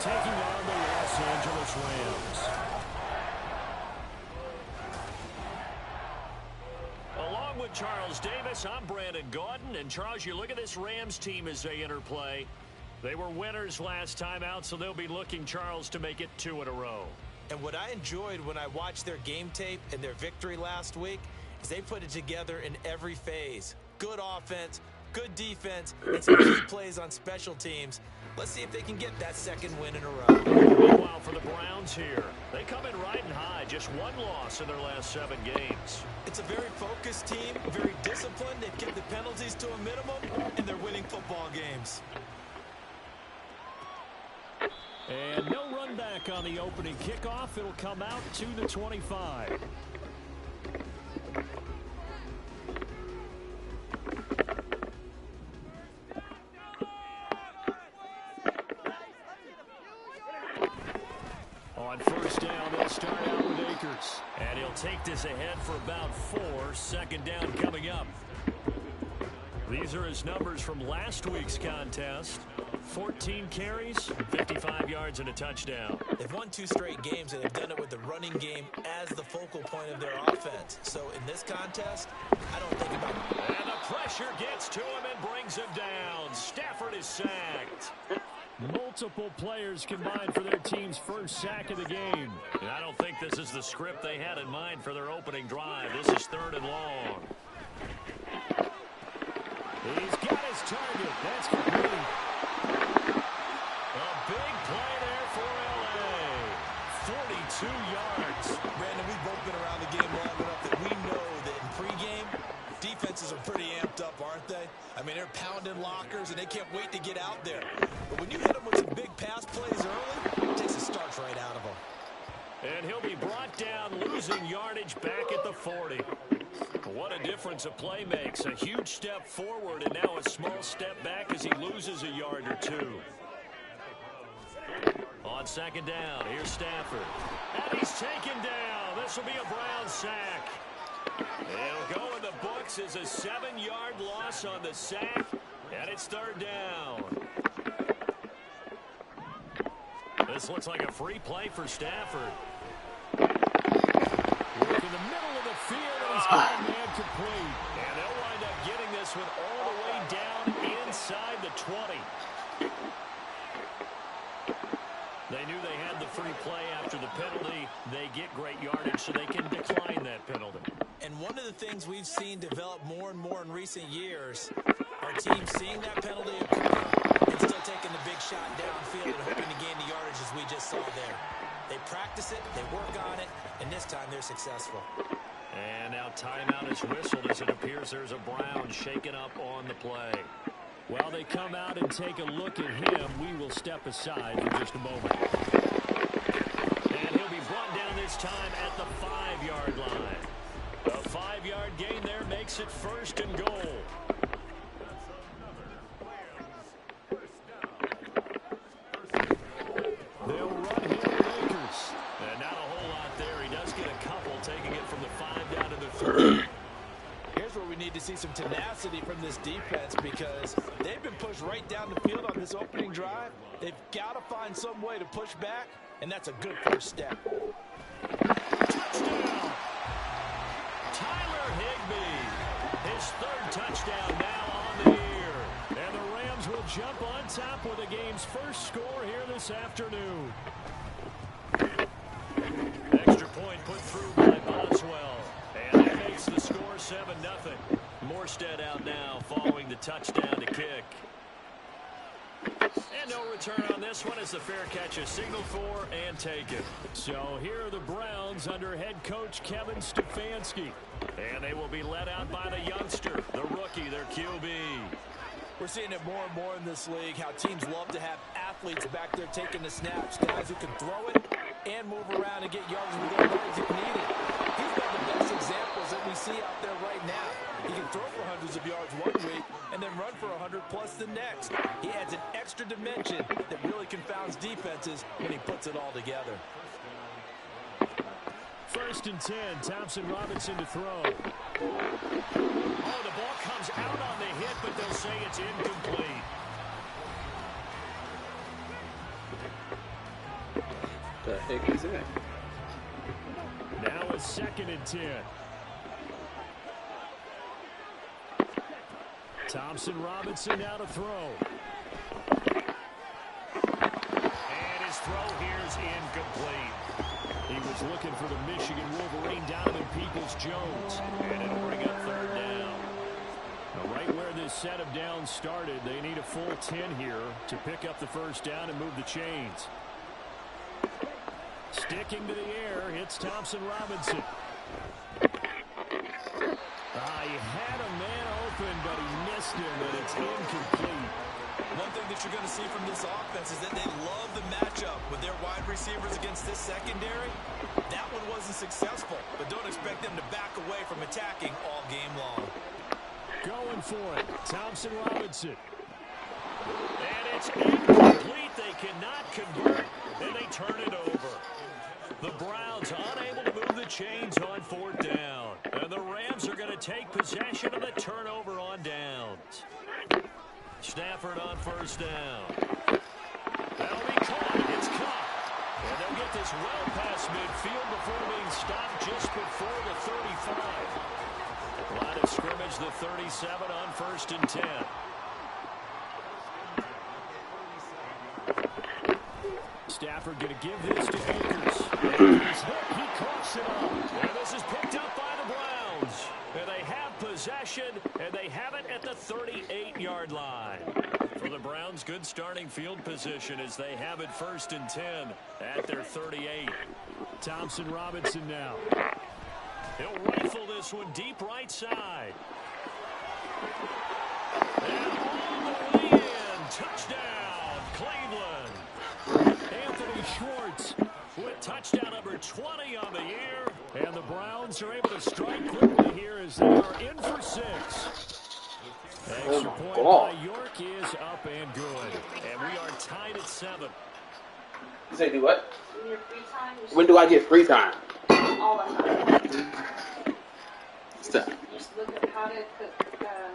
taking on the Los Angeles Rams. Along with Charles Davis, I'm Brandon Gaudin. And Charles, you look at this Rams team as they interplay. They were winners last time out, so they'll be looking, Charles, to make it 2 in a row. And what I enjoyed when I watched their game tape and their victory last week is they put it together in every phase. Good offense, good defense, and some key plays on special teams. Let's see if they can get that second win in a row. Meanwhile, for the Browns here, they come in riding high, just 1 loss in their last 7 games. It's a very focused team, very disciplined. They've kept the penalties to a minimum, and they're winning football games. And no run back on the opening kickoff. It'll come out to the 25. On first down, they'll start out with Akers. And he'll take this ahead for about 4. Second down coming up. These are his numbers from last week's contest. 14 carries, 55 yards, and a touchdown. They've won 2 straight games, and they've done it with the running game as the focal point of their offense. So in this contest, I don't think about it. And the pressure gets to him and brings him down. Stafford is sacked. Multiple players combined for their team's first sack of the game. And I don't think this is the script they had in mind for their opening drive. This is 3rd and long. He's got his target. That's complete. A big play there for L.A. 42 yards. Brandon, we've both been around the game long enough that we know that in pregame, defenses are pretty amped up, aren't they? I mean, they're pounding lockers, and they can't wait to get out there. But when you hit them with some big pass plays early, it takes the starch right out of them. And he'll be brought down, losing yardage back at the 40. What a difference a play makes. A huge step forward and now a small step back as he loses a yard or 2. On second down, here's Stafford. And he's taken down. This will be a Brown sack. It'll go in the books as a 7-yard loss on the sack. And it's 3rd down. This looks like a free play for Stafford. Look in the middle of the field, and he's got a man complete. And they'll wind up getting this one all the way down inside the 20. They knew they had the free play after the penalty. They get great yardage, so they can decline that penalty. And one of the things we've seen develop more and more in recent years, our team seeing that penalty occur and still taking the big shot downfield and hoping to gain the yardage as we just saw there. They practice it, they work on it, and this time they're successful. And now timeout is whistled as it appears there's a Brown shaken up on the play. While they come out and take a look at him, we will step aside for just a moment. And he'll be brought down this time at the 5-yard line. A 5-yard gain there makes it 1st and goal. They'll run him with Akers. And not a whole lot there. He does get a couple, taking it from the 5 down to the 3. Here's where we need to see some tenacity from this defense because they've been pushed right down the field on this opening drive. They've got to find some way to push back, and that's a good first step. Touchdown! Tyler Higbee. His 3rd touchdown now on the year. And the Rams will jump on top with the game's first score here this afternoon. Extra point put through by Boswell. And that makes the score 7-0. Morstead out now following the touchdown to kick. And no return on this one as the fair catch is signaled for and taken. So here are the Browns under head coach Kevin Stefanski. And they will be led out by the youngster, the rookie, their QB. We're seeing it more and more in this league, how teams love to have athletes back there taking the snaps, guys who can throw it and move around and get yards with their legs if needed. He's one of the best examples that we see out there right now. He can throw for hundreds of yards one week and then run for 100+ the next. He adds an extra dimension that really confounds defenses when he puts it all together. 1st and 10, Thompson Robinson to throw. Oh, the ball comes out on the hit, but they'll say it's incomplete. The heck is that? Now a 2nd and 10. Thompson Robinson now to throw. And his throw here is incomplete. He was looking for the Michigan Wolverine Donovan Peoples-Jones. And it'll bring up 3rd down. Now, right where this set of downs started, they need a full 10 here to pick up the 1st down and move the chains. Sticking to the air, hits Thompson Robinson. He had a man open, but he missed him, and it's incomplete. One thing that you're going to see from this offense is that they love the matchup with their wide receivers against this secondary. That one wasn't successful, but don't expect them to back away from attacking all game long. Going for it, Thompson Robinson. And it's incomplete. They cannot convert, and they turn it over. The Browns unable to move the chains on 4th down. And the Rams are going to take possession of the turnover on downs. Stafford on 1st down. That'll be caught. It's caught. And they'll get this well past midfield before being stopped just before the 35. Line of scrimmage, the 37 on 1st and 10. Stafford going to give this to Akers. And he's hit. He coughs it up. And this is picked up by the Browns. And they have possession, and they have it at the 38-yard line. For the Browns, good starting field position as they have it 1st and 10 at their 38. Thompson Robinson now. He'll rifle this one deep right side. And all the way in. Touchdown, Cleveland. Anthony Schwartz with touchdown number 20 on the year. And the Browns are able to strike quickly here as they are in for 6. Extra point by York is up and good. And we are tied at 7. You say do what? In your free time, When do I get free time? all the time. Stop. Just look at how to cook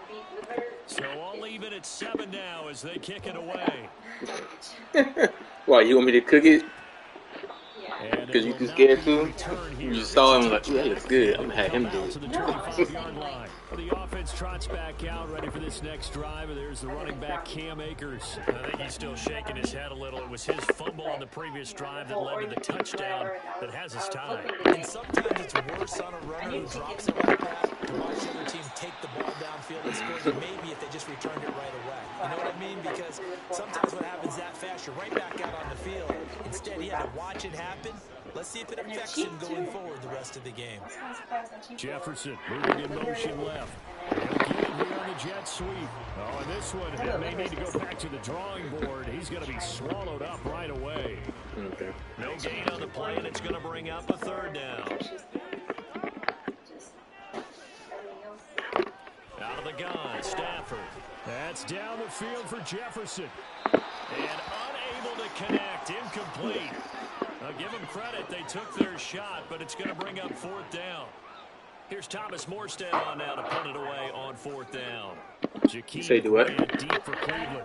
beef liver. So I'll leave it at 7 now as they kick it away. Why, you want me to cook it? Yeah. Because you too scared to? You saw him like, ooh, that looks good. I'm going to have him do it. To the 25-yard line. The offense trots back out, ready for this next drive. And there's the running back, Cam Akers. I think he's still shaking his head a little. It was his fumble on the previous drive that led to the touchdown that has us tied. And sometimes it's worse on a runner who drops it like that to watch the other team take the ball downfield and score than maybe if they just returned it right away. You know what I mean? Because sometimes what happens that fast, you're right back out on the field. Instead, he had to watch it happen. Let's see if it affects him going forward the rest of the game. Jefferson moving in motion left. He'll get it here on the jet sweep. Oh, and this one, it may need to go back to the drawing board. He's going to be swallowed up right away. Okay. No gain on the play, and it's going to bring up a 3rd down. Out of the gun, Stafford. That's down the field for Jefferson. And unable to connect, incomplete. Now give them credit, they took their shot, but it's going to bring up 4th down. Here's Thomas Morstead on now to punt it away on 4th down. Say do what? Deep for Cleveland.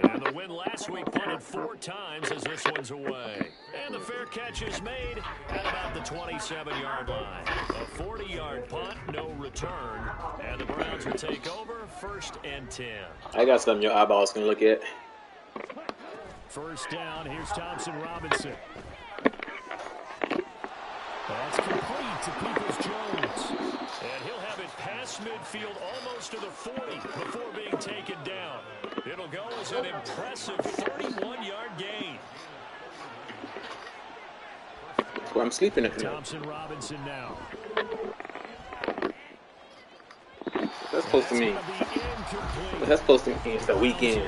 And the win last week punted 4 times as this one's away. And the fair catch is made at about the 27-yard line. A 40-yard punt, no return. And the Browns will take over 1st and 10. I got something your eyeballs can look at. 1st down, here's Thompson Robinson. That's complete to Peoples-Jones. And he'll have it past midfield almost to the 40 before being taken down. It'll go as an impressive 31-yard gain. That's where I'm sleeping at tonight. Thompson Robinson now. That's supposed to mean. That's supposed to mean it's the weekend.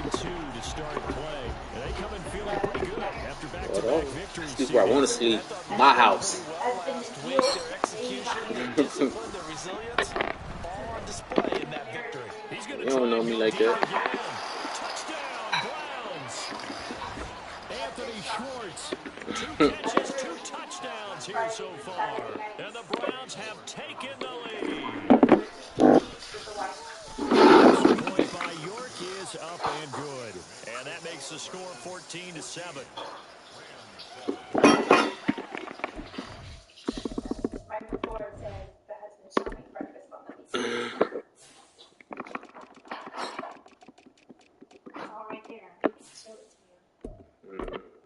9-2 to start play. And they come in feeling pretty good after back-to-back victories. This is where I want to sleep. My house. Last week, their execution, discipline, their resilience, all on display in that victory. He's going to You don't know me like that. Touchdown, Browns. Anthony Schwartz. 2 catches, 2 touchdowns here so far. And the Browns have taken the lead. This point by York is up and good. And that makes the score 14-7.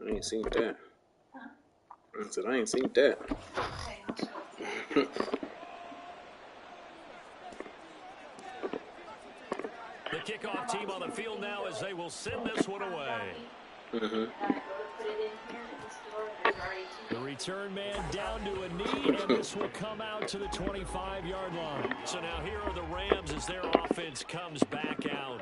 I ain't seen that. I said, I ain't seen that. Okay, I'll show it to you. The kickoff team on the field now as they will send this one away. The return man down to a knee, and this will come out to the 25-yard line. So now here are the Rams as their offense comes back out.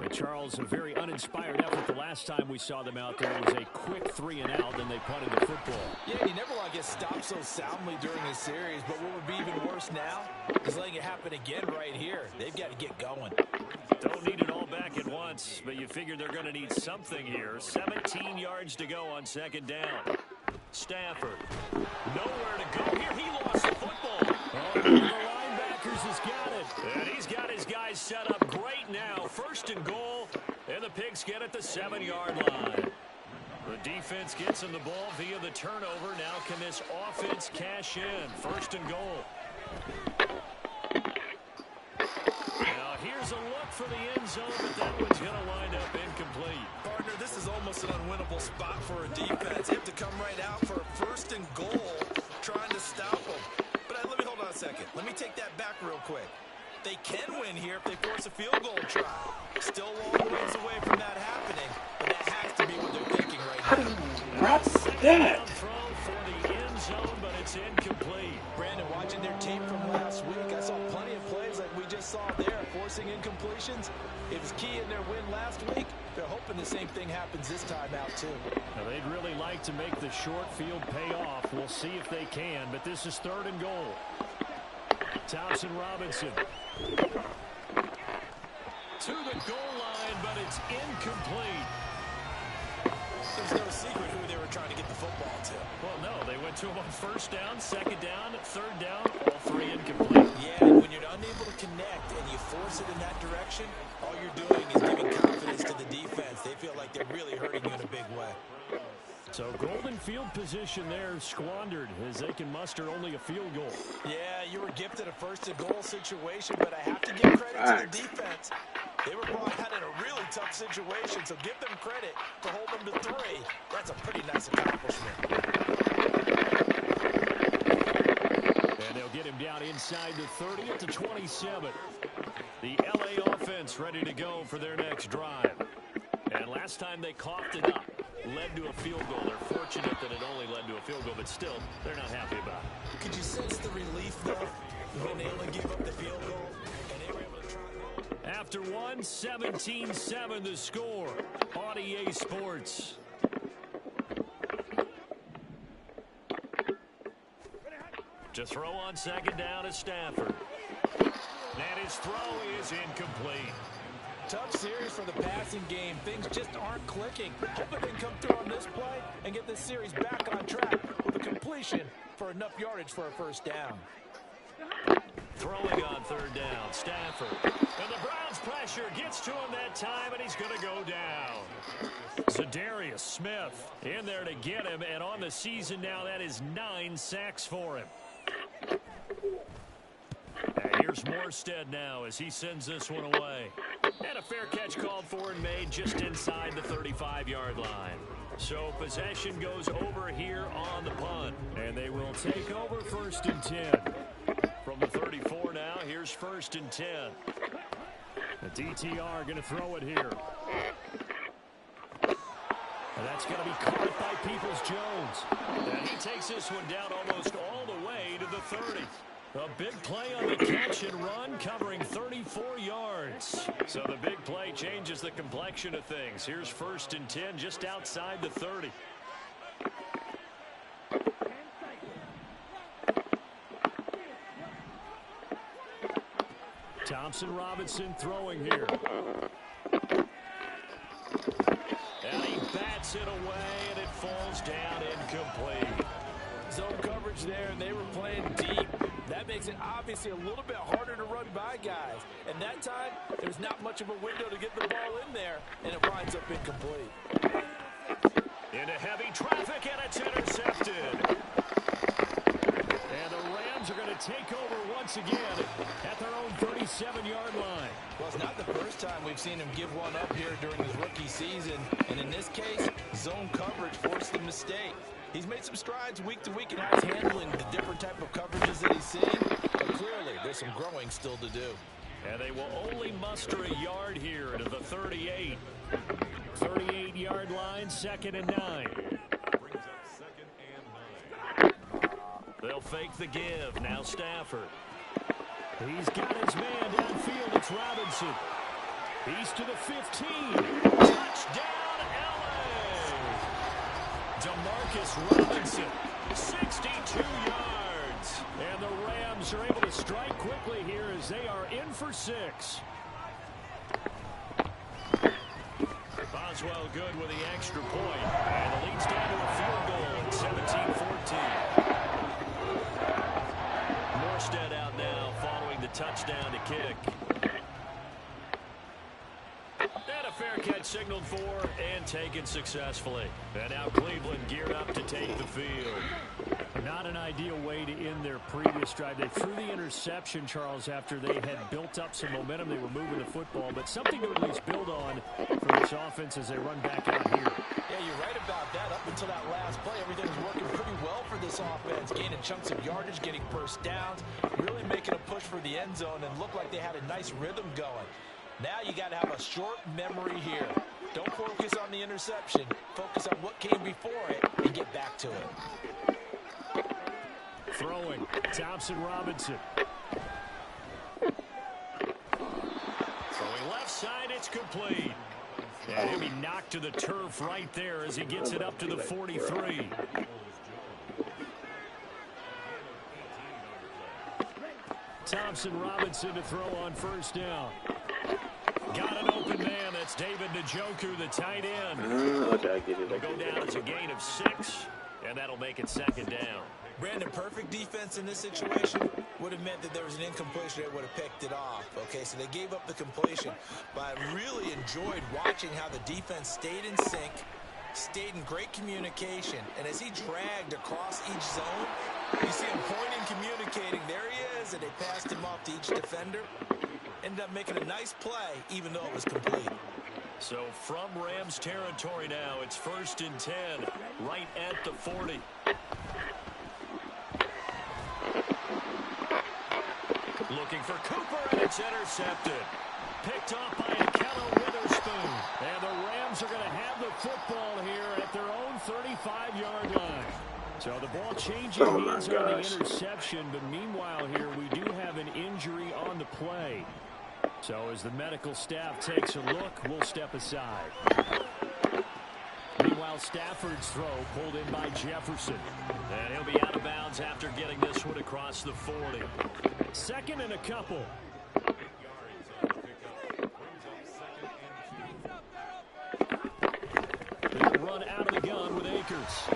And Charles, a very uninspired effort the last time we saw them out there. It was a quick 3-and-out, and they punted the football. Yeah, you never want to get stopped so soundly during a series, but what would be even worse now is letting it happen again right here. They've got to get going. Don't need it all back at once, but you figure they're going to need something here. 17 yards to go on second down. Stafford, nowhere to go here. He lost the football. Oh, the linebackers has got it. And he's got his guys set up great now. First and goal, and the Pigs get at the 7-yard line. The defense gets him the ball via the turnover. Now can this offense cash in? First and goal. Now here's a look for the end zone, but that one's going to wind up incomplete. Partner, this is almost an unwinnable spot for a defense. You have to come right out for a first and goal trying to stop them. But let me hold on a second. Let me take that back real quick. They can win here if they force a field goal try. Still a long ways away from that happening, but that has to be what they're thinking right now. How do you drop that? Throw for the end zone, but it's incomplete. Brandon, watching their tape from last week, I saw plenty of plays like we just saw there, forcing incompletions. It was key in their win last week. They're hoping the same thing happens this time out, too. Now, they'd really like to make the short field pay off. We'll see if they can, but this is third and goal. Thompson Robinson to the goal line, but it's incomplete. There's no secret who they were trying to get the football to. Well, no, they went to him on first down, second down, third down, all three incomplete. Yeah, and when you're unable to connect and you force it in that direction, all you're doing is giving confidence to the defense. They feel like they're really hurting you in a big way. So golden field position there squandered as they can muster only a field goal. Yeah, you were gifted a first and goal situation, but I have to give credit to the defense. They were brought out in a really tough situation, so give them credit for holding them to 3. That's a pretty nice accomplishment. And they'll get him down inside the 30 at the 27. The LA offense ready to go for their next drive. And last time they coughed it up, led to a field goal. They're fortunate that it only led to a field goal, but still, they're not happy about it. Could you sense the relief, though, when they only gave up the field goal and they were able to try? After one, 17-7 the score on EA Sports. To throw on second down is Stafford. And his throw is incomplete. Tough series for the passing game. Things just aren't clicking. Hoping they can come through on this play and get this series back on track with a completion for enough yardage for a first down. Throwing on third down, Stafford. And the Browns pressure gets to him that time, and he's going to go down. Zadarius Smith in there to get him, and on the season now, that is 9 sacks for him. And here's Morstead now as he sends this one away. And a fair catch called for and made just inside the 35-yard line. So possession goes over here on the punt. And they will take over first and 10. From the 34 now, here's first and 10. The DTR going to throw it here. And that's going to be caught by Peoples-Jones. And he takes this one down almost all the way to the 30. A big play on the catch and run, covering 34 yards. So the big play changes the complexion of things. Here's first and 10 just outside the 30. Thompson Robinson throwing here. And he bats it away, and it falls down incomplete. Zone coverage there, and they were playing deep. That makes it obviously a little bit harder to run by guys. And that time, there's not much of a window to get the ball in there, and it winds up incomplete. Into heavy traffic, and it's intercepted. And the Rams are going to take over once again at their own 37-yard line. Well, it's not the first time we've seen him give one up here during his rookie season. And in this case, zone coverage forces mistake. He's made some strides week to week in how he's handling the different type of coverages that he's seeing, but clearly there's some growing still to do. And they will only muster a yard here to the 38. 38-yard line, 2nd and 9. They'll fake the give. Now Stafford. He's got his man downfield. It's Robinson. He's to the 15. Touchdown, LA! DeMarcus Robinson, 62 yards. And the Rams are able to strike quickly here as they are in for 6. Boswell good with the extra point. And the lead's down to a field goal at 17-14. Morstead out now following the touchdown to kick. And a fair catch signaled for and taken successfully. And now Cleveland geared up to take the field. Not an ideal way to end their previous drive. They threw the interception, Charles, after they had built up some momentum. They were moving the football, but something to at least build on for this offense as they run back out here. Yeah, you're right about that. Up until that last play, everything was working pretty well for this offense. Gaining chunks of yardage, getting first downs, really making a push for the end zone, and looked like they had a nice rhythm going. Now you got to have a short memory here. Don't focus on the interception. Focus on what came before it and get back to it. Throwing, Thompson Robinson. Throwing left side, it's complete. And he'll be knocked to the turf right there as he gets it up to the 43. Thompson Robinson to throw on first down. Got an open man. That's David Njoku, the tight end. Okay, I get it. They'll go down as a gain of 6, and that'll make it 2nd down. Brandon, perfect defense in this situation would have meant that there was an incompletion that would have picked it off. Okay, so they gave up the completion. But I really enjoyed watching how the defense stayed in sync, stayed in great communication. And as he dragged across each zone, you see him pointing, communicating. There he is, and they passed him off to each defender. Ended up making a nice play, even though it was complete. So from Rams territory now, it's 1st and 10, right at the 40. Looking for Cooper, and it's intercepted. Picked off by Akello Witherspoon. And the Rams are going to have the football here at their own 35-yard line. So the ball changing hands on the interception, but meanwhile here we do have an injury on the play. So as the medical staff takes a look, we'll step aside. Meanwhile, Stafford's throw pulled in by Jefferson. And he'll be out of bounds after getting this one across the 40. 2nd and a couple. They'll run out of the gun with Akers.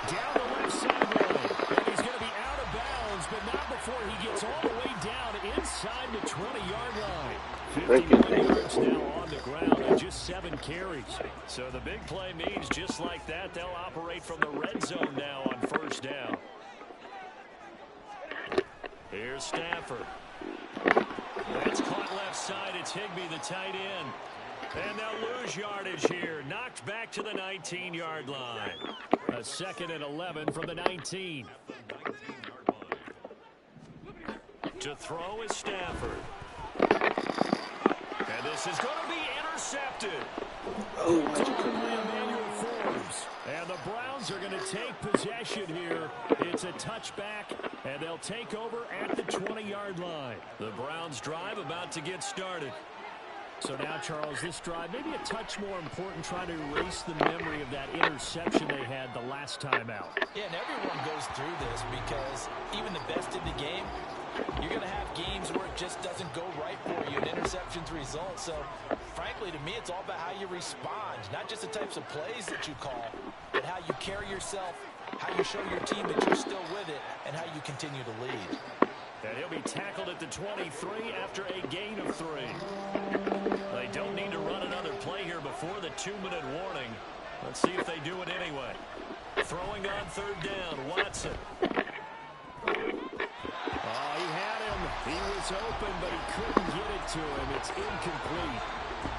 Down the left sideline. And he's going to be out of bounds, but not before he gets all the way down inside the 20-yard line. 51 yards now on the ground and just 7 carries. So the big play means just like that, they'll operate from the red zone now on first down. Here's Stafford. That's caught left side. It's Higbee, the tight end. And they'll lose yardage here. Knocked back to the 19-yard line. A 2nd and 11 from the 19. To throw is Stafford. And this is going to be intercepted. Oh, why'd you come And the Browns are going to take possession here. It's a touchback, and they'll take over at the 20-yard line. The Browns drive about to get started. So now, Charles, this drive maybe a touch more important, trying to erase the memory of that interception they had the last time out. Yeah, and everyone goes through this because even the best in the game, you're going to have games where it just doesn't go right for you, and interceptions result. So, frankly, to me, it's all about how you respond, not just the types of plays that you call, but how you carry yourself, how you show your team that you're still with it, and how you continue to lead. And he'll be tackled at the 23 after a gain of 3. They don't need to run another play here before the 2-minute warning. Let's see if they do it anyway. Throwing on 3rd down, Watson. Oh, he had him. He was open, but he couldn't get it to him. It's incomplete.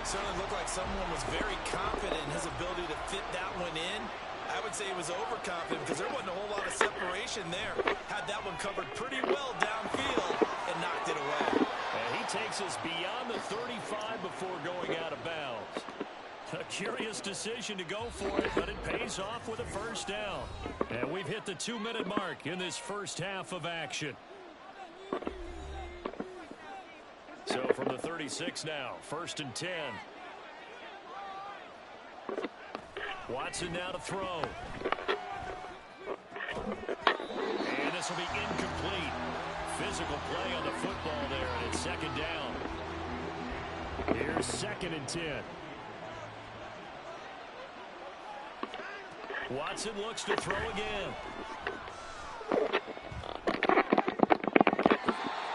Certainly looked like someone was very confident in his ability to fit that one in, I would say he was overconfident because there wasn't a whole lot of separation there. Had that one covered pretty well downfield and knocked it away. And he takes us beyond the 35 before going out of bounds. A curious decision to go for it, but it pays off with a first down. And we've hit the 2-minute mark in this first half of action. So from the 36 now, 1st and 10. Watson now to throw. And this will be incomplete. Physical play on the football there, and it's 2nd down. Here's 2nd and 10. Watson looks to throw again.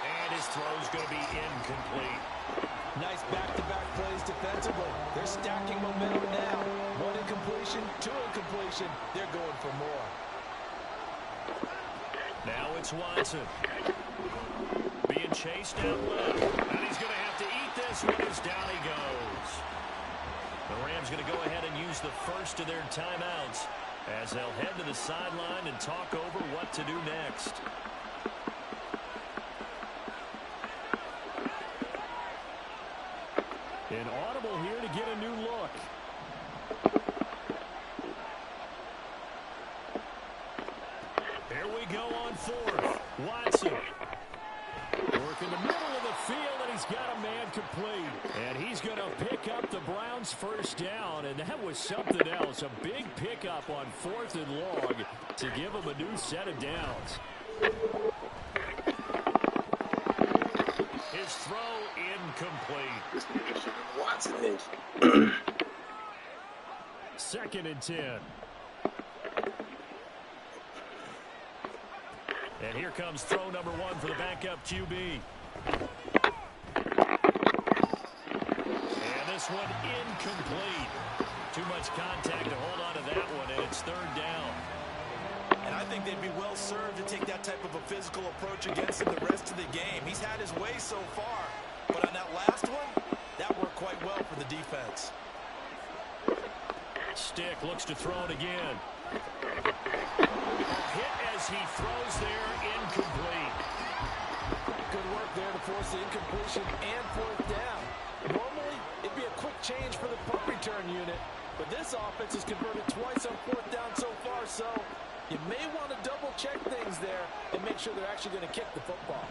And his throw's going to be incomplete. Nice back-to-back plays defensively. They're stacking momentum now. 1 incompletion, 2 incompletion. They're going for more. Now it's Watson. Being chased out left. And he's going to have to eat this one as down he goes. The Rams going to go ahead and use the first of their timeouts as they'll head to the sideline and talk over what to do next. An audible here to get a new look. Here we go on 4th. Watson. Work in the middle of the field, and he's got a man complete. And he's going to pick up the Browns' first down, and that was something else. A big pickup on 4th and long to give him a new set of downs. His throw incomplete. This nigga Watson is. 2nd and 10. And here comes throw number 1 for the backup QB. And this one incomplete. Too much contact to hold on to that one, and it's 3rd down. And I think they'd be well served to take that type of a physical approach against him the rest of the game. He's had his way so far, but on that last one, that worked quite well for the defense. Stick looks to throw it again. Hit as he throws there, incomplete. Good work there to force the incompletion and 4th down. Normally, it'd be a quick change for the punt return unit, but this offense has converted twice on 4th down so far, so you may want to double-check things there and make sure they're actually going to kick the football.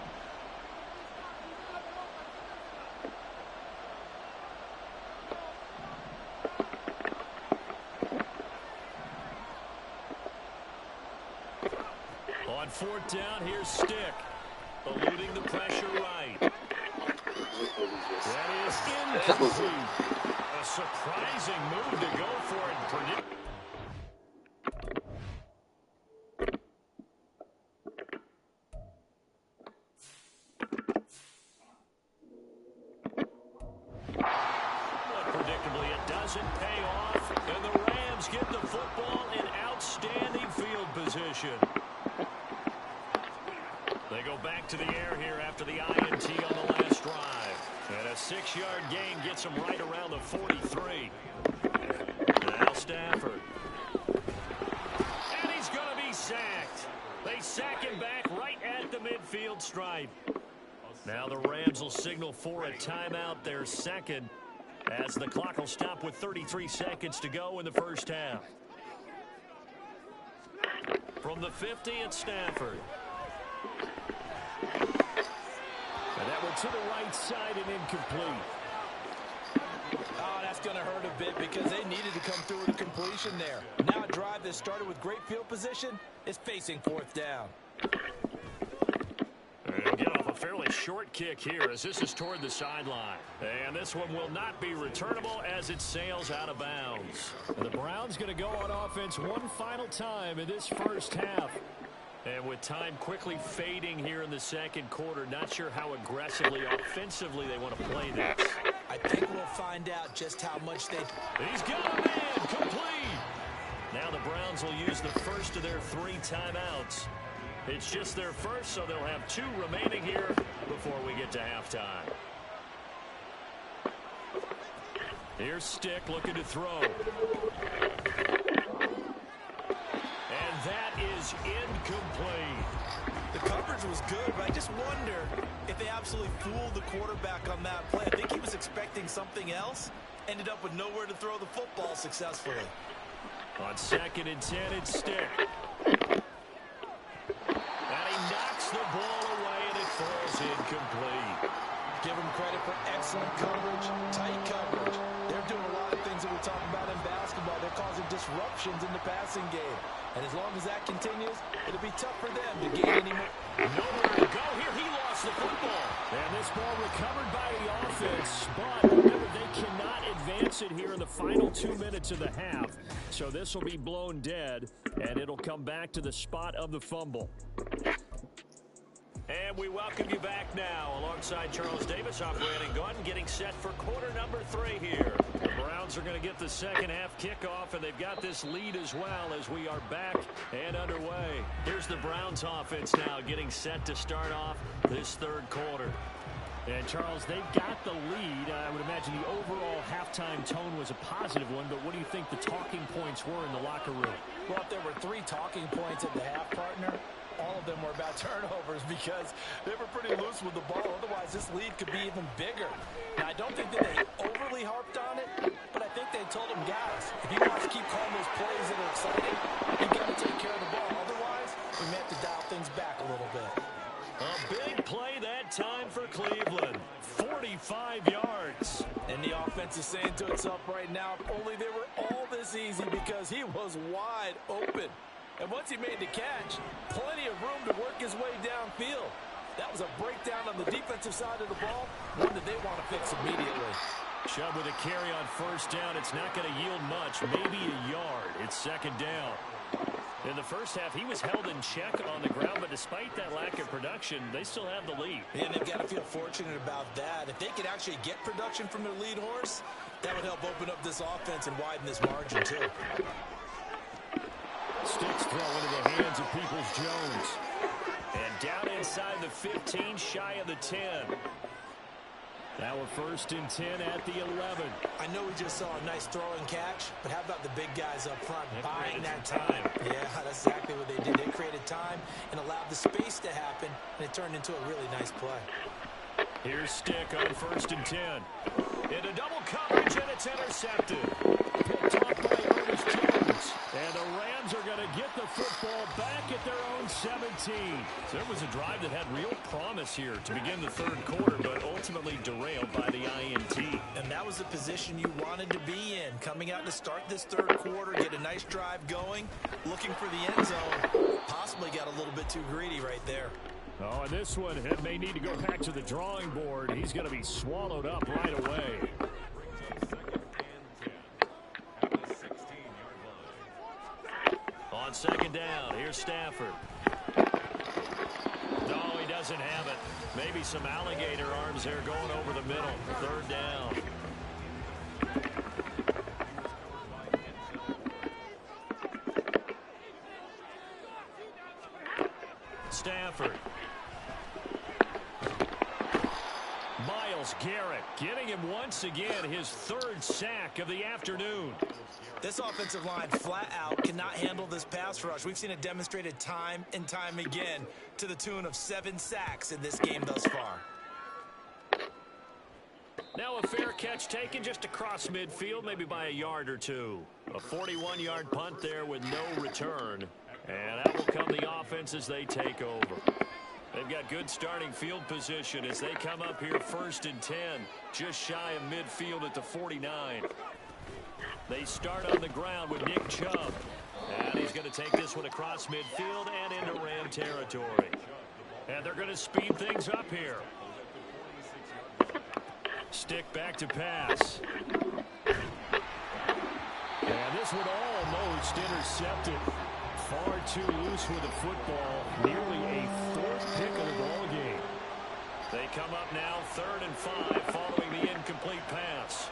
On 4th down, here's Stick. Eluding the pressure right. That is incomplete. A surprising move to go for it. Predictably, it doesn't pay off, and the Rams get the football in outstanding field position. They go back to the air here after the INT on the last drive. And a 6-yard gain gets them right around the 43. Now Stafford. And he's going to be sacked. They sack him back right at the midfield stripe. Now the Rams will signal for a timeout, their 2nd, as the clock will stop with 33 seconds to go in the first half. From the 50, it's Stafford. And that one to the right side and incomplete. Oh, that's going to hurt a bit because they needed to come through with a completion there. Now a drive that started with great field position is facing 4th down. And get off a fairly short kick here as this is toward the sideline. And this one will not be returnable as it sails out of bounds. And the Browns going to go on offense one final time in this first half. And with time quickly fading here in the 2nd quarter, not sure how aggressively, offensively they want to play this. I think we'll find out just how much they... He's got a man, complete! Now the Browns will use the first of their 3 timeouts. It's just their first, so they'll have 2 remaining here before we get to halftime. Here's Stick looking to throw. And that is incomplete. The coverage was good, but I just wonder if they absolutely fooled the quarterback on that play. I think he was expecting something else. Ended up with nowhere to throw the football successfully. On 2nd and 10, it's Stick. And he knocks the ball away, and it falls incomplete. Give him credit for excellent coverage, tight coverage. They're doing a lot of things that we talk about in basketball. They're causing disruptions in the passing game. And as long as that continues, it'll be tough for them to gain any more. Nowhere to go here. He lost the football. And this ball recovered by the offense. But remember, they cannot advance it here in the final 2 minutes of the half. So this will be blown dead, and it'll come back to the spot of the fumble. And we welcome you back now alongside Charles Davis, I'm Brandon Gordon, getting set for quarter number 3 here. The Browns are going to get the second half kickoff, and they've got this lead as well as we are back and underway. Here's the Browns offense now getting set to start off this third quarter. And, Charles, they've got the lead. I would imagine the overall halftime tone was a positive one, but what do you think the talking points were in the locker room? Well, if there were 3 talking points at the half, partner, all of them were about turnovers because they were pretty loose with the ball. Otherwise, this lead could be even bigger. Now, I don't think that they overly harped on it, but I think they told them, guys, if you want to keep calling those plays that are exciting, you got to take care of the ball. Otherwise, we may have to dial things back a little bit. A big play that time for Cleveland. 45 yards. And the offense is saying to itself right now, if only they were all this easy because he was wide open. And once he made the catch, plenty of room to work his way downfield. That was a breakdown on the defensive side of the ball, one that they want to fix immediately. Chubb with a carry on first down. It's not going to yield much, maybe a yard. It's second down. In the first half, he was held in check on the ground, but despite that lack of production, they still have the lead. And they've got to feel fortunate about that. If they could actually get production from their lead horse, that would help open up this offense and widen this margin, too. Sticks throw into the hands of Peoples-Jones. And down inside the 15, shy of the 10. Now a 1st and 10 at the 11. I know we just saw a nice throw and catch, but how about the big guys up front buying that time? Yeah, that's exactly what they did. They created time and allowed the space to happen, and it turned into a really nice play. Here's Stick on 1st and 10. Into double coverage, and it's intercepted. Picked off by Jones. And the Rams are going to get the football back at their own 17. So it was a drive that had real promise here to begin the third quarter, but ultimately derailed by the INT. And that was the position you wanted to be in. Coming out to start this third quarter, get a nice drive going, looking for the end zone. Possibly got a little bit too greedy right there. Oh, and this one, it may need to go back to the drawing board. He's going to be swallowed up right away. On second down, here's Stafford. No, he doesn't have it. Maybe some alligator arms there going over the middle. Third down. Stafford. Myles Garrett getting him once again his 3rd sack of the afternoon. This offensive line flat out cannot handle this pass rush. We've seen it demonstrated time and time again to the tune of 7 sacks in this game thus far. Now a fair catch taken just across midfield, maybe by a yard or two. A 41-yard punt there with no return. And that will come the offense as they take over. They've got good starting field position as they come up here 1st and 10, just shy of midfield at the 49. They start on the ground with Nick Chubb. And he's going to take this one across midfield and into Ram territory. And they're going to speed things up here. Stick back to pass. And this one almost intercepted. Far too loose with the football. Nearly a 4th pick of the ball game. They come up now 3rd and 5 following the incomplete pass.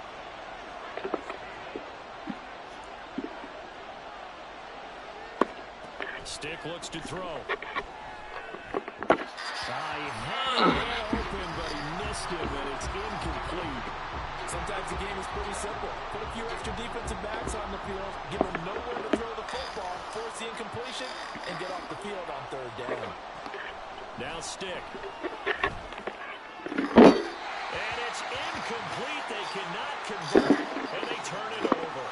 Stick looks to throw. He had a man open, but he missed him, and it's incomplete. Sometimes the game is pretty simple. Put a few extra defensive backs on the field, give them nowhere to throw the football, force the incompletion, and get off the field on third down. Now stick. And it's incomplete. They cannot convert, and they turn it over.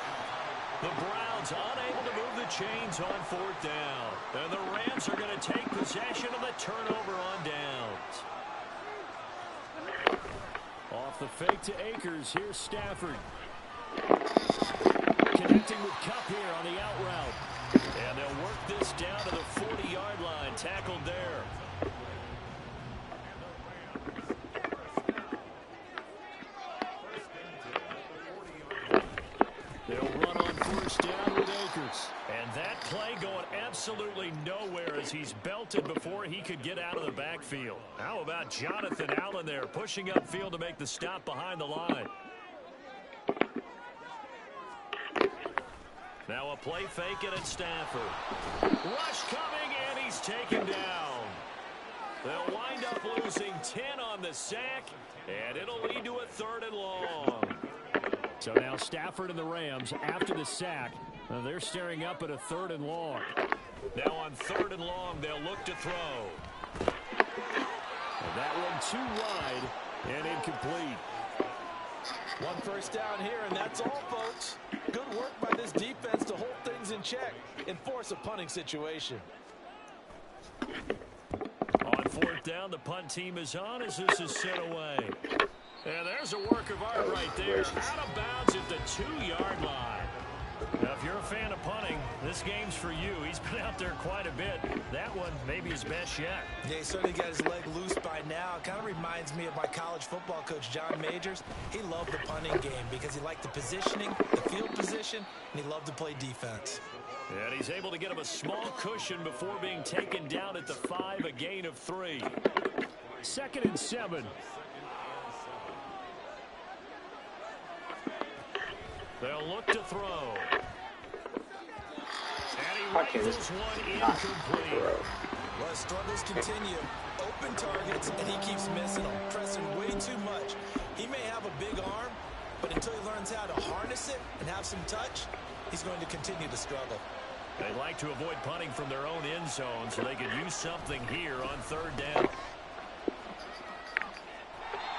The Browns unable to move the chains on fourth down. And the Rams are going to take possession of the turnover on downs. Off the fake to Akers, here's Stafford. Connecting with Kupp here on the out route. And they'll work this down to the 40-yard line, tackled there. They'll run on first down with Akers. And that play going absolutely nowhere as he's belted before he could get out of the backfield. How about Jonathan Allen there pushing upfield to make the stop behind the line? Now a play fake it at Stafford. Rush coming, and he's taken down. They'll wind up losing 10 on the sack, and it'll lead to a 3rd and long. So now Stafford and the Rams, after the sack, they're staring up at a 3rd and long. Now on 3rd and long, they'll look to throw. And that one too wide and incomplete. One first down here, and that's all, folks. Good work by this defense to hold things in check and force a punting situation. On 4th down, the punt team is on as this is sent away. And there's a work of art right there. Out of bounds at the 2-yard line. Now, if you're a fan of punting, this game's for you. He's been out there quite a bit. That one may be his best yet. Yeah, he certainly got his leg loose by now. It kind of reminds me of my college football coach, John Majors. He loved the punting game because he liked the positioning, the field position, and he loved to play defense. And he's able to get him a small cushion before being taken down at the 5, a gain of 3. 2nd and 7. They'll look to throw. And he rifles one incomplete. Well, his struggles continue. Open targets, and he keeps missing them, pressing way too much. He may have a big arm, but until he learns how to harness it and have some touch, he's going to continue to struggle. They like to avoid punting from their own end zone so they could use something here on 3rd down.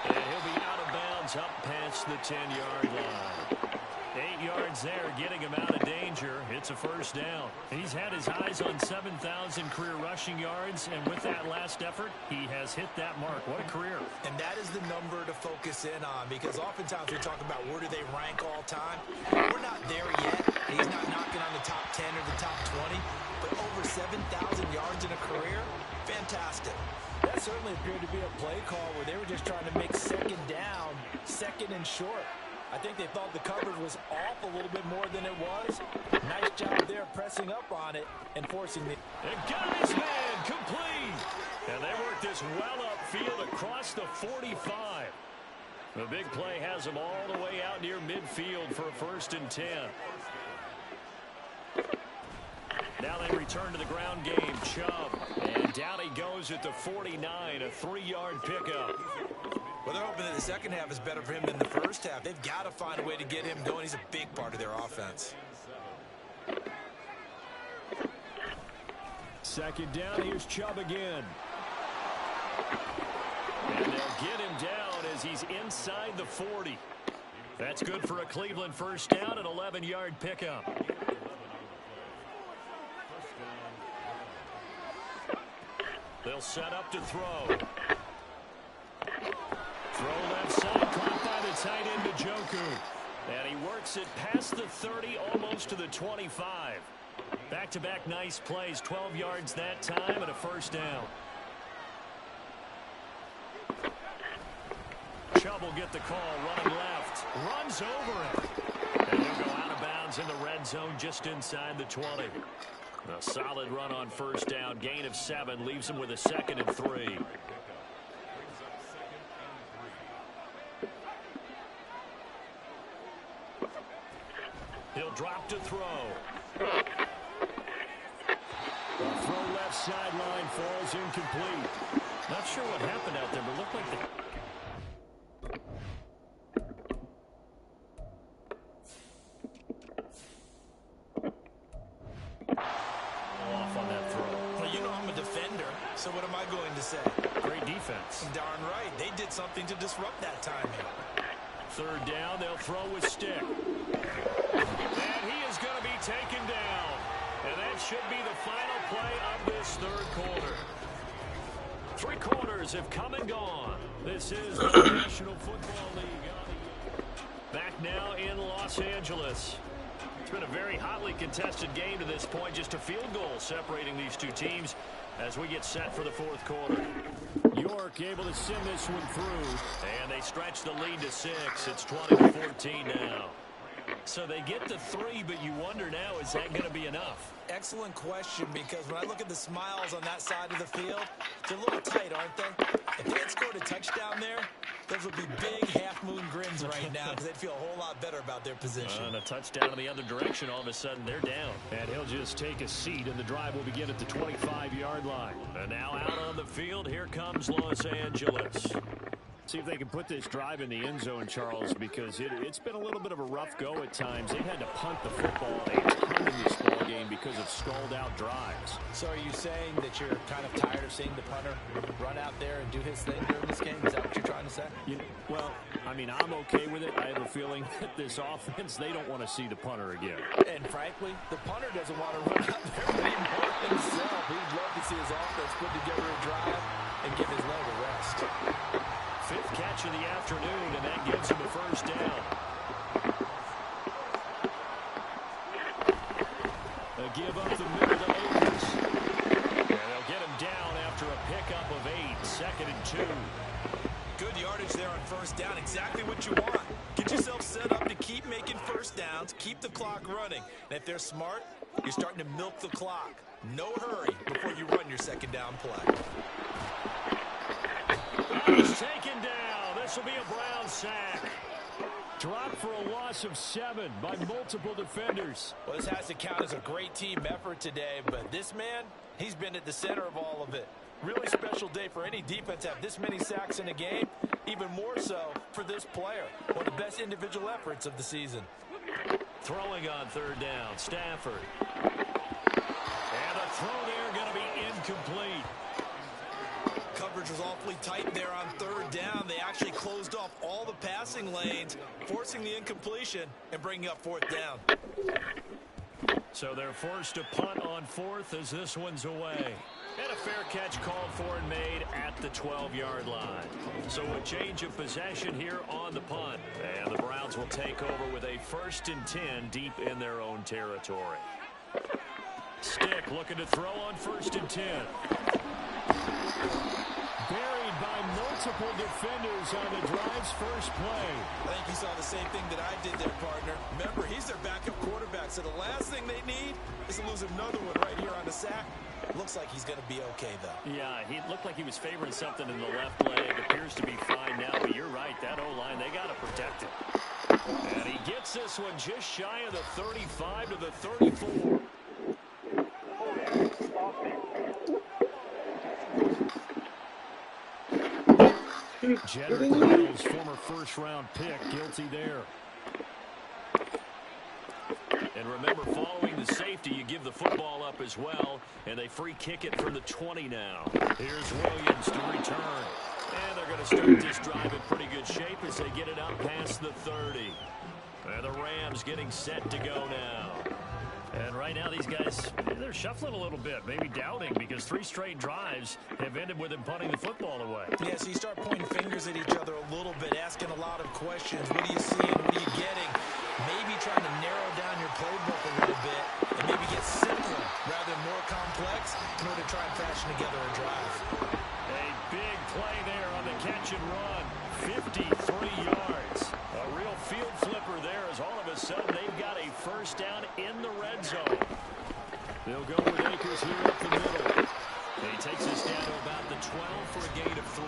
And he'll be out of bounds up past the 10-yard line. 8 yards there, getting him out of danger. It's a first down. He's had his eyes on 7,000 career rushing yards, and with that last effort, he has hit that mark. What a career. And that is the number to focus in on, because oftentimes we talk about where do they rank all time. We're not there yet. He's not knocking on the top 10 or the top 20, but over 7,000 yards in a career, fantastic. That certainly appeared to be a play call where they were just trying to make 2nd down, 2nd and short. I think they thought the coverage was off a little bit more than it was. Nice job there pressing up on it and forcing the... And got his man complete. And they work this well upfield across the 45. The big play has them all the way out near midfield for a 1st and 10. Now they return to the ground game. Chubb. And down he goes at the 49, a 3-yard pickup. Well, they're hoping that the second half is better for him than the first half. They've got to find a way to get him going. He's a big part of their offense. 2nd down, here's Chubb again. And they'll get him down as he's inside the 40. That's good for a Cleveland first down, an 11-yard pickup. They'll set up to throw. Throw left side, caught by the tight end Njoku. And he works it past the 30, almost to the 25. Back-to-back nice plays, 12 yards that time, and a first down. Chubb will get the call, running left, runs over it. And he'll go out of bounds in the red zone just inside the 20. A solid run on first down, gain of 7, leaves him with a 2nd and 3. He'll drop to throw. The throw left sideline falls incomplete. Not sure what happened out there, but looked like So what am I going to say? Great defense. Darn right. They did something to disrupt that timing. Third down, they'll throw with stick. And he is going to be taken down. And that should be the final play of this third quarter. 3 quarters have come and gone. This is the National Football League. Back now in Los Angeles. It's been a very hotly contested game to this point. Just a field goal separating these two teams as we get set for the fourth quarter. York able to send this one through. And they stretch the lead to 6. It's 20-14 now. So they get to 3, but you wonder now, is that going to be enough? Excellent question, because when I look at the smiles on that side of the field, they're a little tight, aren't they? If they had scored a touchdown there, those would be big half-moon grins right now because they'd feel a whole lot better about their position. And a touchdown in the other direction, all of a sudden they're down. And he'll just take a seat, and the drive will begin at the 25-yard line. And now out on the field, here comes Los Angeles. See if they can put this drive in the end zone, Charles, because it's been a little bit of a rough go at times. They've had to punt the football a ton in this ball game because of stalled-out drives. So are you saying that you're kind of tired of seeing the punter run out there and do his thing during this game? Is that what you're trying to say? Well, I mean, I'm okay with it. I have a feeling that this offense, they don't want to see the punter again. And frankly, the punter doesn't want to run out there anymore himself. He'd love to see his offense put together a drive and give his leg a rest. 5th catch of the afternoon, and that gives him a first down. A give up the middle to Akers. And they'll get him down after a pickup of 8, 2nd and 2. Good yardage there on first down. Exactly what you want. Get yourself set up to keep making first downs, keep the clock running. And if they're smart, you're starting to milk the clock. No hurry before you run your second down play. He's taken down. This will be a Brown sack. Dropped for a loss of 7 by multiple defenders. Well, this has to count as a great team effort today, but this man, he's been at the center of all of it. Really special day for any defense to have this many sacks in a game, even more so for this player. One of the best individual efforts of the season. Throwing on third down, Stafford. And a throw there going to be incomplete. Coverage was awfully tight there on third down. They actually closed off all the passing lanes, forcing the incompletion and bringing up fourth down. So they're forced to punt on 4th as this one's away. And a fair catch called for and made at the 12-yard line. So a change of possession here on the punt. And the Browns will take over with a 1st and 10 deep in their own territory. Stick looking to throw on 1st and 10. Buried by multiple defenders on the drive's first play. I think you saw the same thing that I did there, partner. Remember, he's their backup quarterback, so the last thing they need is to lose another one right here on the sack. Looks like he's going to be okay, though. Yeah, he looked like he was favoring something in the left leg. Appears to be fine now, but you're right. That O-line, they got to protect it. And he gets this one just shy of the 35 to the 34. Jedrick Wills, former first-round pick, guilty there. And remember, following the safety, you give the football up as well, and they free kick it from the 20 now. Here's Williams to return. And they're going to start this drive in pretty good shape as they get it up past the 30. And the Rams getting set to go now. And right now, these guys, they're shuffling a little bit, maybe doubting, because 3 straight drives have ended with them punting the football away. Yeah, so you start pointing fingers at each other a little bit, asking a lot of questions. What are you seeing? What are you getting? Maybe trying to narrow down your playbook a little bit and maybe get simpler rather than more complex in order to try and fashion together a drive. A big play there on the catch and run. 53 yards. A real field flipper there as all of a sudden they've got a first down in the red zone. They'll go with Akers here up the middle. And he takes us down to about the 12 for a gain of 3.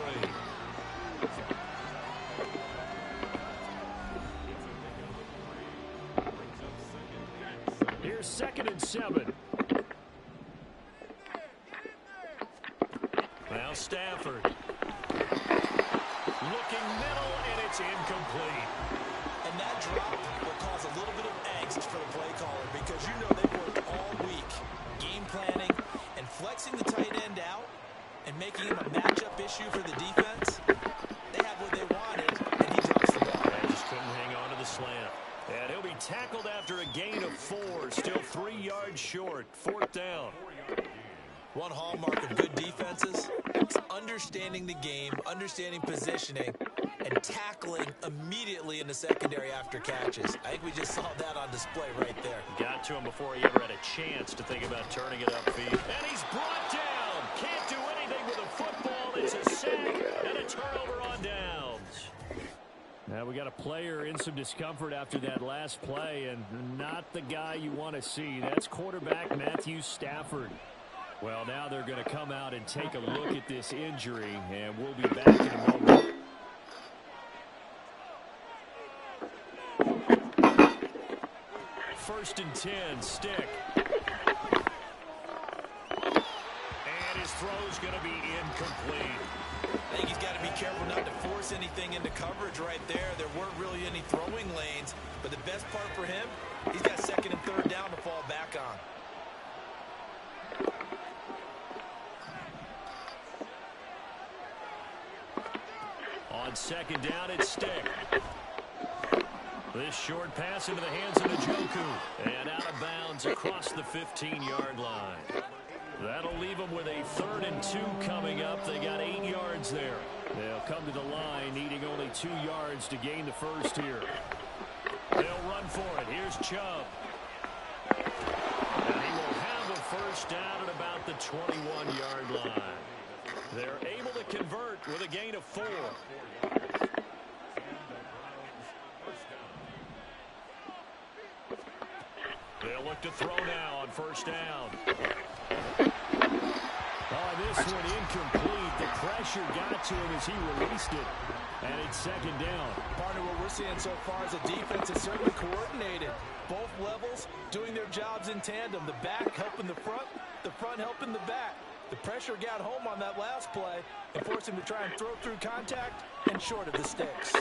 Here's 2nd and 7. Now Stafford. Looking middle, and it's incomplete. And that drop will cause a little bit of angst for the play caller because they've worked all week game planning and flexing the tight end out and making him a matchup issue for the defense. They have what they wanted, and he drops the ball. They just couldn't hang on to the slant. And he'll be tackled after a gain of 4, still 3 yards short. 4th down. One hallmark of good defenses is understanding the game, understanding positioning, and tackling immediately in the secondary after catches. I think we just saw that on display right there. Got to him before he ever had a chance to think about turning it upfield. And he's brought down. Can't do anything with a football. It's a sack and a turnover on downs. Now we got a player in some discomfort after that last play, and not the guy you want to see. That's quarterback Matthew Stafford. Well, now they're going to come out and take a look at this injury, and we'll be back in a moment. First and 10, Stick. And his throw's going to be incomplete. I think he's got to be careful not to force anything into coverage right there. There weren't really any throwing lanes, but the best part for him, he's got 2nd and 3rd down to fall back on. On 2nd down, it's Stick. This short pass into the hands of Njoku. And out of bounds across the 15-yard line. That'll leave them with a 3rd and 2 coming up. They got 8 yards there. They'll come to the line needing only 2 yards to gain the first here. They'll run for it. Here's Chubb. And he will have a first down at about the 21-yard line. They're able to convert with a gain of 4. They'll look to throw now on 1st down. Oh, this one incomplete. The pressure got to him as he released it. And it's 2nd down. Partner, what we're seeing so far is a defense is certainly coordinated. Both levels doing their jobs in tandem. The back helping the front helping the back. The pressure got home on that last play and forced him to try and throw through contact and short of the sticks.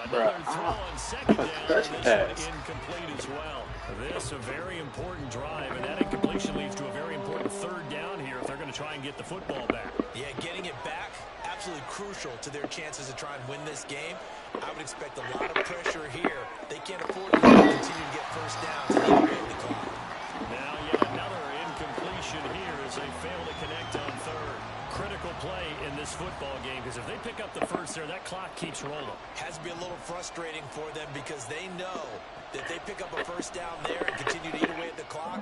Another throw on 2nd down, and this one incomplete as well. This a very important drive, and that incompletion leads to a very important 3rd down here if they're going to try and get the football back. Yeah, getting it back, absolutely crucial to their chances to try and win this game. I would expect a lot of pressure here. They can't afford to continue to get first downs and even break the clock. Now yet another incompletion here as they fail to connect on 3rd. Critical play in this football game, because if they pick up the first there, that clock keeps rolling. Has to be a little frustrating for them because they know that they pick up a first down there and continue to eat away at the clock,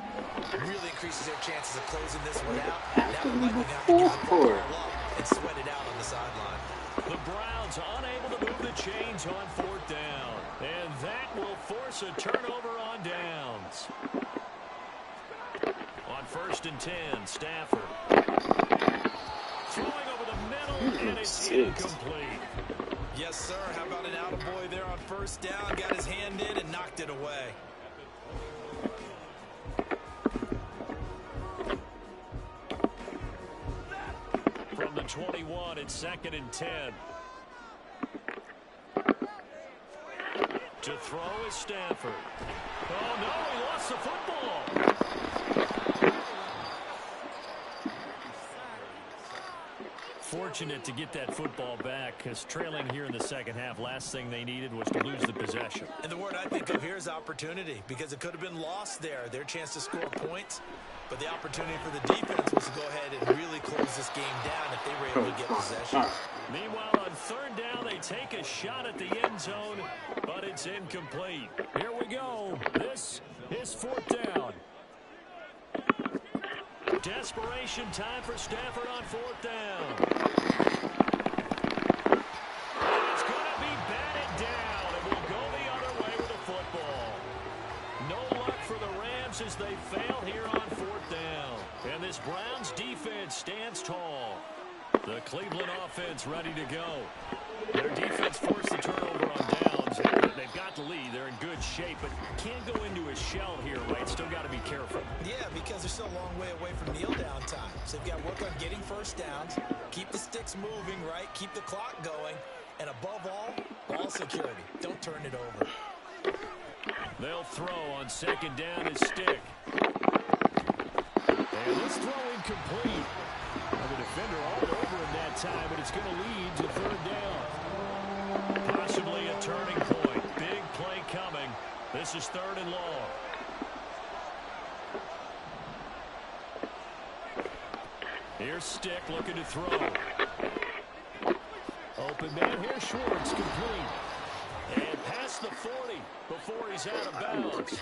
really increases their chances of closing this one out. Now they're likely to have to give the football up and sweat it out on the sideline. The Browns unable to move the chains on 4th down, and that will force a turnover on downs. On 1st and 10, Stafford. Throwing over the middle, and it's incomplete. Yes, sir. How about an attaboy there on 1st down? Got his hand in and knocked it away. From the 21, it's 2nd and 10. To throw is Stafford. Oh, no, he lost the football. Fortunate to get that football back, because trailing here in the 2nd half, last thing they needed was to lose the possession. And the word I think of here is opportunity, because it could have been lost there, their chance to score points. But the opportunity for the defense was to go ahead and really close this game down if they were able to get possession. Meanwhile, on 3rd down, they take a shot at the end zone, but it's incomplete. Here we go. This is 4th down. Desperation time for Stafford on 4th down. It's going to be batted down, and will go the other way with the football. No luck for the Rams as they fail here on 4th down. And this Browns defense stands tall. The Cleveland offense ready to go. Their defense forced the turnover on downs. They've got the lead. They're in good shape, but can't go into a shell here, right? Still got to be careful. Yeah, because they're still a long way away from kneel down time. So they've got to work on getting first downs, keep the sticks moving, right? Keep the clock going, and above all, ball security. Don't turn it over. They'll throw on 2nd down is Stick. And this throw incomplete. Well, the defender all over him that time, but it's going to lead to third down. Possibly a turning point. Big play coming. This is third and long. Here's Stick looking to throw. Open man here, Schwartz, complete. And past the 40 before he's out of bounds.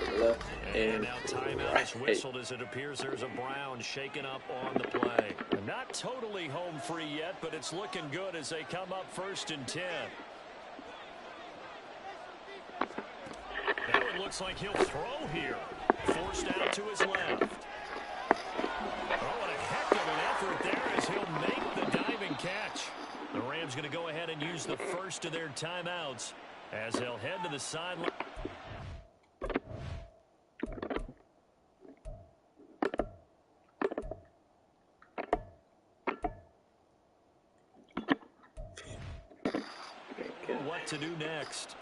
And now timeout is whistled as it appears there's a Brown shaken up on the play. Not totally home free yet, but it's looking good as they come up 1st and 10. Now it looks like he'll throw here. Forced out to his left. Oh, what a heck of an effort there as he'll make the diving catch. The Rams going to go ahead and use the first of their timeouts as they'll head to the sideline. What to do next?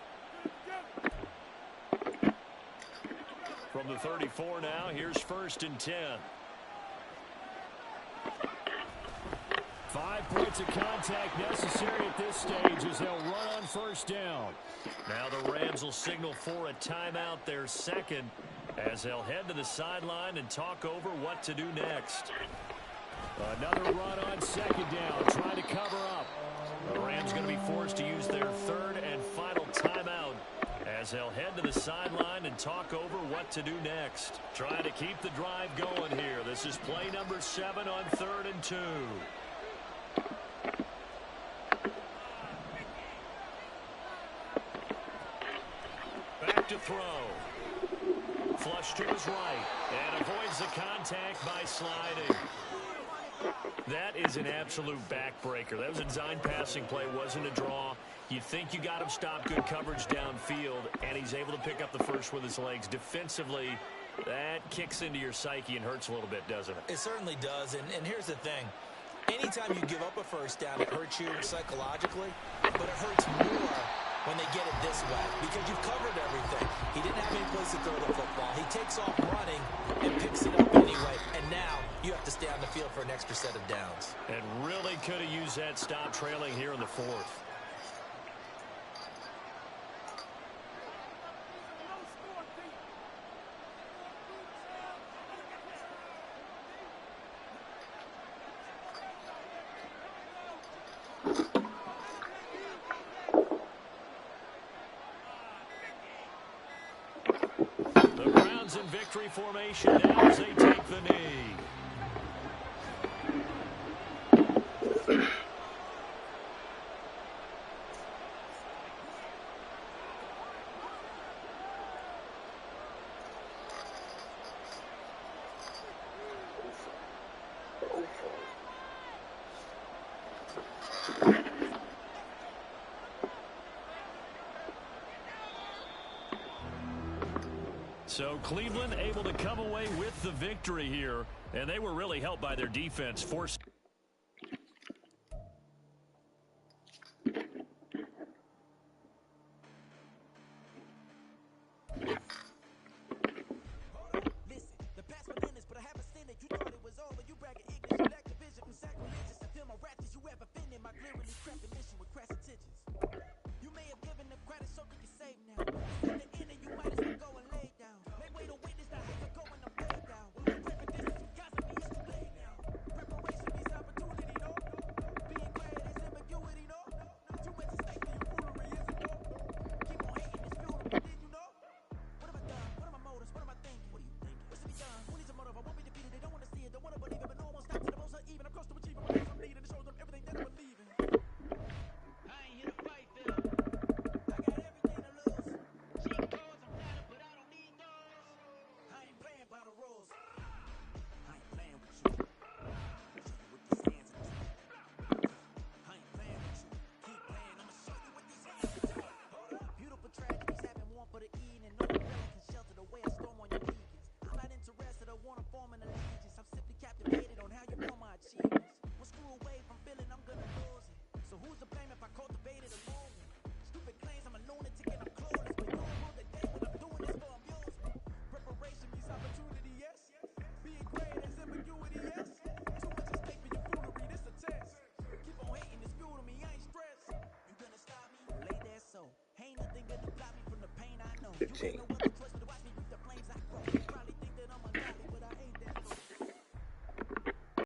From the 34 now, here's 1st and 10. 5 points of contact necessary at this stage as they'll run on 1st down. Now the Rams will signal for a timeout, their second, as they'll head to the sideline and talk over what to do next. Another run on 2nd down, trying to cover up. The Rams going to be forced to use their 3rd and final timeout as they'll head to the sideline and talk over what to do next. Trying to keep the drive going here. This is play number 7 on 3rd and 2. Back to throw. Flush to his right and avoids the contact by sliding. That is an absolute backbreaker. That was a design passing play, wasn't a draw. You think you got him stopped, good coverage downfield, and he's able to pick up the first with his legs. Defensively, that kicks into your psyche and hurts a little bit, doesn't it? It certainly does, and here's the thing. Anytime you give up a 1st down, it hurts you psychologically, but it hurts more when they get it this way because you've covered everything. He didn't have any place to throw the football. He takes off running and picks it up anyway, and now you have to stay on the field for an extra set of downs. And really could have used that stop trailing here in the 4th. The Browns in victory formation now as they take the knee. So Cleveland able to come away with the victory here, and they were really helped by their defense. Forced. 15.